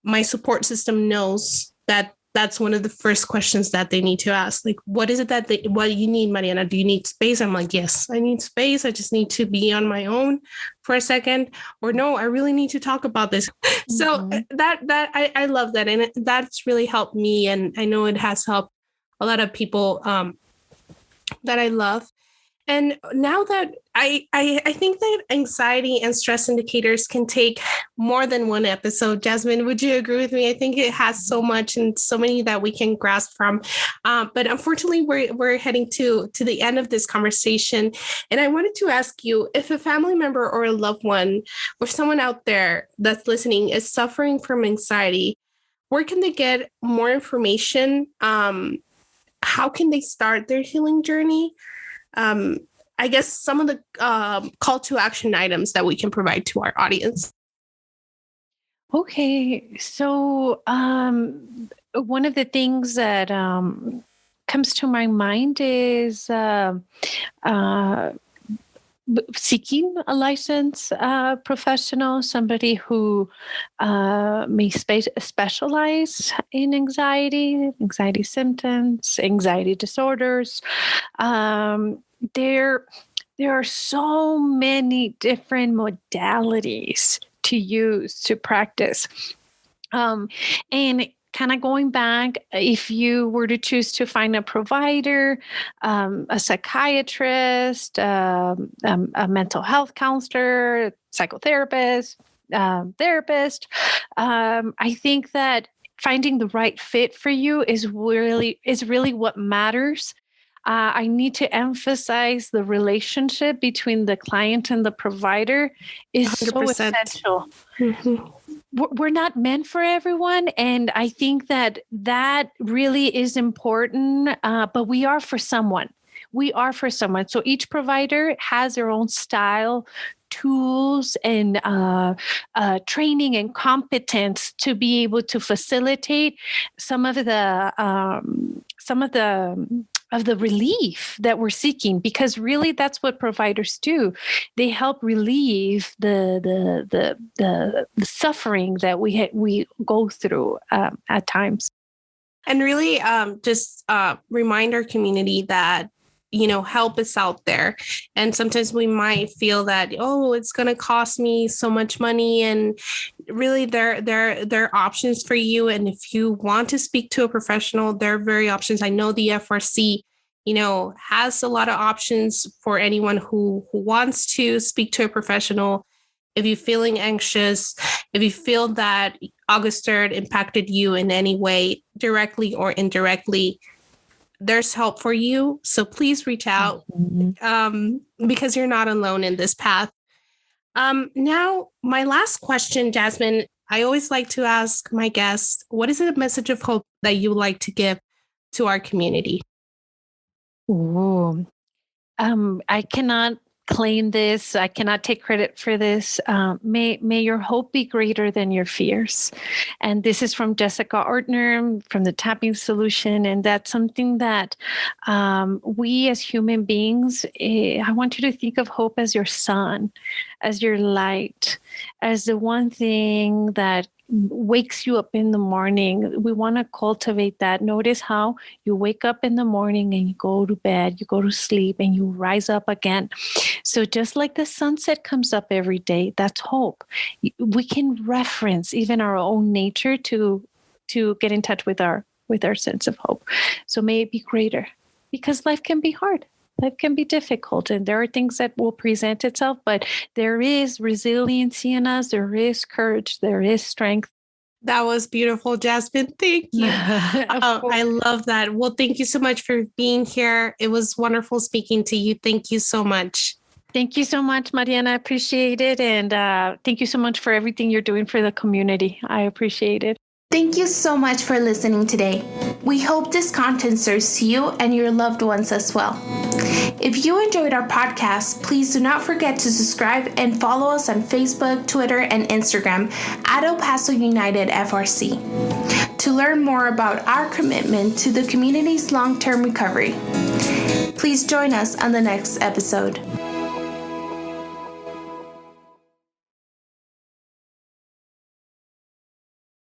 knows that that's one of the first questions that they need to ask. Like, what is it what you need, Mariana? Do you need space? I'm like, yes, I need space. I just need to be on my own for a second. Or no, I really need to talk about this. Mm-hmm. So I love that. And that's really helped me. And I know it has helped a lot of people that I love. And now that I think that anxiety and stress indicators can take more than one episode. Jazmine, would you agree with me? I think it has so much and so many that we can grasp from. But unfortunately, we're heading to the end of this conversation. And I wanted to ask you, if a family member or a loved one or someone out there that's listening is suffering from anxiety, where can they get more information? How can they start their healing journey? I guess some of the call to action items that we can provide to our audience. Okay, so one of the things that comes to my mind is seeking a licensed professional, somebody who may specialize in anxiety symptoms, anxiety disorders. There are so many different modalities to use to practice. And kind of going back, if you were to choose to find a provider, a psychiatrist, a mental health counselor, psychotherapist, therapist. I think that finding the right fit for you is really what matters. I need to emphasize the relationship between the client and the provider is 100%. So essential. Mm-hmm. We're not meant for everyone. And I think that really is important, but we are for someone. So each provider has their own style, tools, and training and competence to be able to facilitate some of the relief that we're seeking, because really that's what providers do. They help relieve the suffering that we go through at times. And really just remind our community that, help is out there. And sometimes we might feel that, it's going to cost me so much money. And really there are options for you. And if you want to speak to a professional, there are very options. I know the FRC, has a lot of options for anyone who wants to speak to a professional. If you're feeling anxious, if you feel that August 3rd impacted you in any way, directly or indirectly, there's help for you. So please reach out because you're not alone in this path. Now, my last question, Jazmine, I always like to ask my guests, what is a message of hope that you would like to give to our community? Ooh. I cannot claim this. I cannot take credit for this. May your hope be greater than your fears. And this is from Jessica Ortner from the Tapping Solution. And that's something that we as human beings, I want you to think of hope as your sun, as your light, as the one thing that wakes you up in the morning. We want to cultivate that. Notice how you wake up in the morning and you go to bed, you go to sleep, and you rise up again. So just like the sunset comes up every day, that's hope. We can reference even our own nature to get in touch with our sense of hope. So may it be greater, because life can be hard. Life can be difficult, and there are things that will present itself, but there is resiliency in us. There is courage. There is strength. That was beautiful, Jazmine. Thank you. I love that. Well, thank you so much for being here. It was wonderful speaking to you. Thank you so much. Thank you so much, Mariana. I appreciate it. And thank you so much for everything you're doing for the community. I appreciate it. Thank you so much for listening today. We hope this content serves you and your loved ones as well. If you enjoyed our podcast, please do not forget to subscribe and follow us on Facebook, Twitter, and Instagram at El Paso United FRC to learn more about our commitment to the community's long-term recovery. Please join us on the next episode.